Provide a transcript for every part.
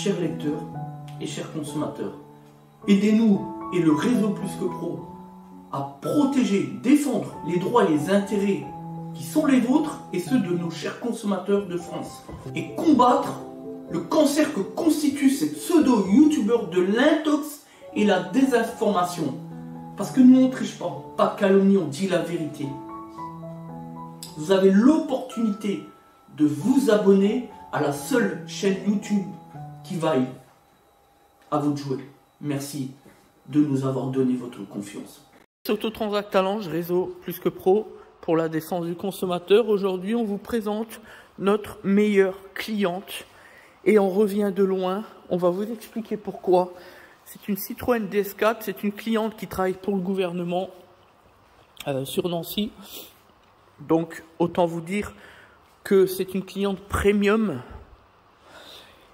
chers lecteurs et chers consommateurs. Aidez-nous et le réseau Plus que Pro à protéger, défendre les droits et les intérêts qui sont les vôtres et ceux de nos chers consommateurs de France. Et combattre le cancer que constituent ces pseudo-youtubeurs de l'intox et la désinformation. Parce que nous on ne triche pas de calomnie, on dit la vérité. Vous avez l'opportunité de vous abonner à la seule chaîne YouTube qui vaille à vous de jouer. Merci de nous avoir donné votre confiance. Autotransact Talange, réseau Plus que Pro pour la défense du consommateur. Aujourd'hui, on vous présente notre meilleure cliente et on revient de loin. On va vous expliquer pourquoi. C'est une Citroën DS4, c'est une cliente qui travaille pour le gouvernement sur Nancy. Donc, autant vous dire que c'est une cliente premium.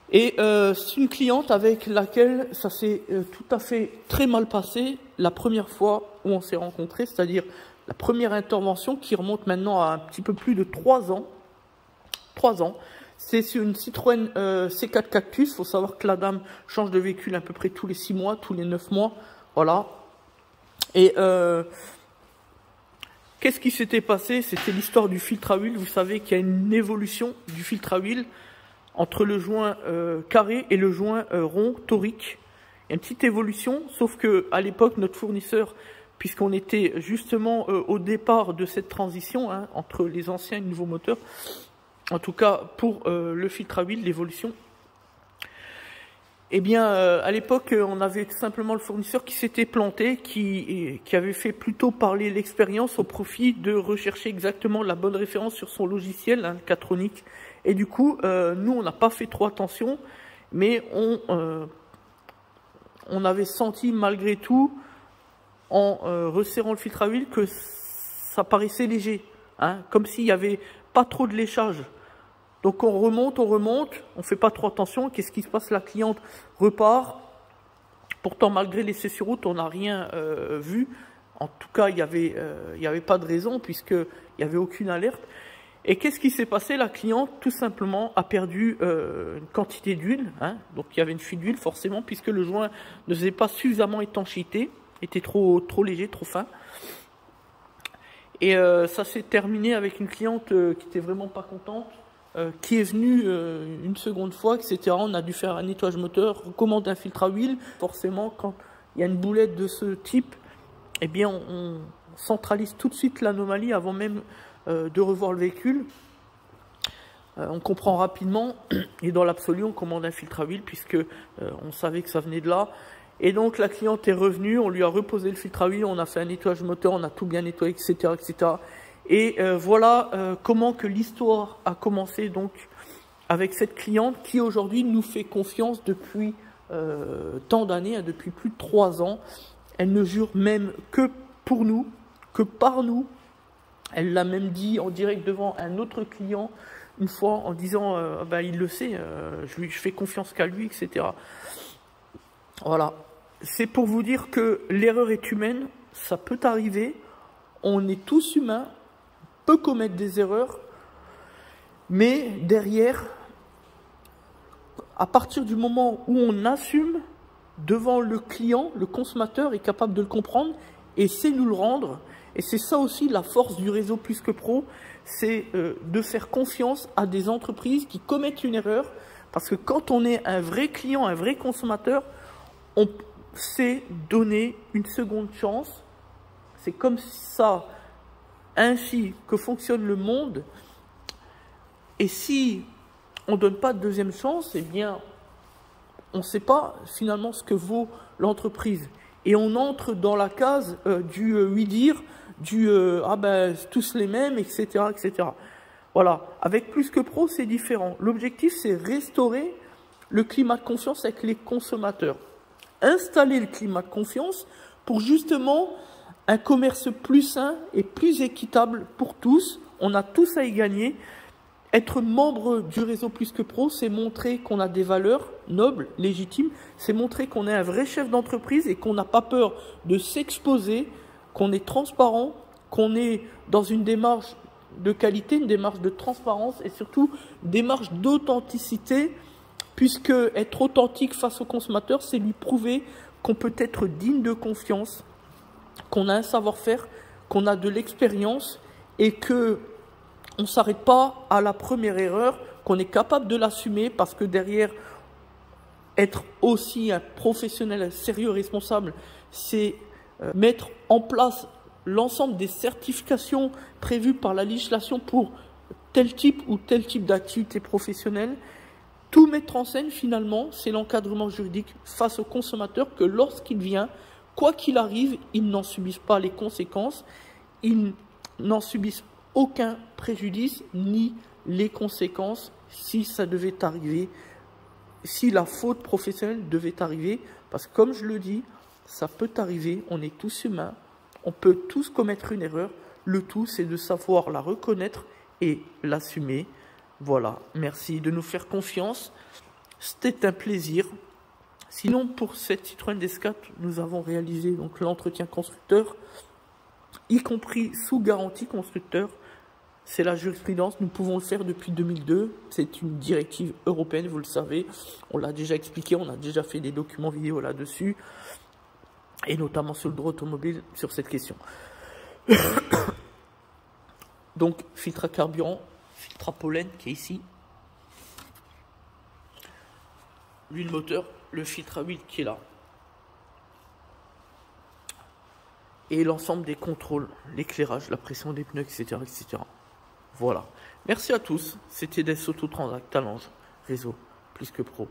Et c'est une cliente avec laquelle ça s'est tout à fait très mal passé la première fois où on s'est rencontrés, c'est-à-dire la première intervention qui remonte maintenant à un petit peu plus de 3 ans. 3 ans. C'est sur une Citroën C4 Cactus. Il faut savoir que la dame change de véhicule à peu près tous les 6 mois, tous les 9 mois. Voilà. Et qu'est-ce qui s'était passé? C'était l'histoire du filtre à huile. Vous savez qu'il y a une évolution du filtre à huile entre le joint carré et le joint rond torique. Il y a une petite évolution, sauf que à l'époque, notre fournisseur, puisqu'on était justement au départ de cette transition entre les anciens et les nouveaux moteurs, en tout cas pour le filtre à huile, l'évolution, eh bien à l'époque, on avait tout simplement le fournisseur qui s'était planté, qui avait fait plutôt parler l'expérience au profit de rechercher exactement la bonne référence sur son logiciel, le Catronic. Et du coup, nous, on n'a pas fait trop attention, mais on avait senti malgré tout, en resserrant le filtre à huile, que ça paraissait léger, comme s'il n'y avait pas trop de léchage. Donc on remonte, on fait pas trop attention. Qu'est-ce qui se passe? La cliente repart. Pourtant, malgré l'essai sur route, on n'a rien vu. En tout cas, il n'y avait pas de raison, puisqu'il n'y avait aucune alerte. Et qu'est-ce qui s'est passé? La cliente, tout simplement, a perdu une quantité d'huile. Donc il y avait une fuite d'huile, forcément, puisque le joint ne faisait pas suffisamment étanchéité, était trop léger, trop fin. Et ça s'est terminé avec une cliente qui était vraiment pas contente, qui est venue une seconde fois, etc. On a dû faire un nettoyage moteur, recommander un filtre à huile. Forcément, quand il y a une boulette de ce type, eh bien, on centralise tout de suite l'anomalie avant même de revoir le véhicule. On comprend rapidement, et dans l'absolu, on commande un filtre à huile, puisque on savait que ça venait de là. Et donc la cliente est revenue, on lui a reposé le filtre à huile, on a fait un nettoyage moteur, on a tout bien nettoyé, etc. etc. Et voilà comment que l'histoire a commencé donc avec cette cliente qui aujourd'hui nous fait confiance depuis tant d'années, depuis plus de 3 ans. Elle ne jure même que pour nous, que par nous. Elle l'a même dit en direct devant un autre client une fois en disant il le sait, je fais confiance qu'à lui, etc. Voilà. C'est pour vous dire que l'erreur est humaine, ça peut arriver, on est tous humains, on peut commettre des erreurs, mais derrière, à partir du moment où on assume devant le client, le consommateur est capable de le comprendre et sait nous le rendre. Et c'est ça aussi la force du réseau Plus que Pro, c'est de faire confiance à des entreprises qui commettent une erreur, parce que quand on est un vrai client, un vrai consommateur, on sait donner une seconde chance. C'est comme ça, ainsi que fonctionne le monde. Et si on ne donne pas de deuxième chance, eh bien, on ne sait pas finalement ce que vaut l'entreprise. Et on entre dans la case du oui-dire, du tous les mêmes, etc., etc. Voilà. Avec Plus que Pro, c'est différent. L'objectif, c'est restaurer le climat de confiance avec les consommateurs. Installer le climat de confiance pour justement un commerce plus sain et plus équitable pour tous. On a tous à y gagner. Être membre du réseau Plus que Pro, c'est montrer qu'on a des valeurs nobles, légitimes. C'est montrer qu'on est un vrai chef d'entreprise et qu'on n'a pas peur de s'exposer, qu'on est transparent, qu'on est dans une démarche de qualité, une démarche de transparence et surtout une démarche d'authenticité puisque être authentique face au consommateur, c'est lui prouver qu'on peut être digne de confiance, qu'on a un savoir-faire, qu'on a de l'expérience et que on ne s'arrête pas à la première erreur, qu'on est capable de l'assumer parce que derrière, être aussi un professionnel sérieux, responsable, c'est mettre en place l'ensemble des certifications prévues par la législation pour tel type ou tel type d'activité professionnelle. Tout mettre en scène, finalement, c'est l'encadrement juridique face au consommateur que lorsqu'il vient, quoi qu'il arrive, il n'en subisse pas les conséquences, il n'en subisse aucun préjudice ni les conséquences si ça devait arriver, si la faute professionnelle devait arriver, parce que comme je le dis, ça peut arriver, on est tous humains, on peut tous commettre une erreur, le tout c'est de savoir la reconnaître et l'assumer. Voilà, merci de nous faire confiance, c'était un plaisir. Sinon, pour cette Citroën DS4, nous avons réalisé donc l'entretien constructeur, y compris sous garantie constructeur. C'est la jurisprudence, nous pouvons le faire depuis 2002. C'est une directive européenne, vous le savez. On l'a déjà expliqué, on a déjà fait des documents vidéo là-dessus. Et notamment sur le droit automobile, sur cette question. Donc, filtre à carburant, filtre à pollen qui est ici. L'huile moteur, le filtre à huile qui est là. Et l'ensemble des contrôles, l'éclairage, la pression des pneus, etc., etc. Voilà. Merci à tous. C'était des Autotransact Talange, réseau plus que pro.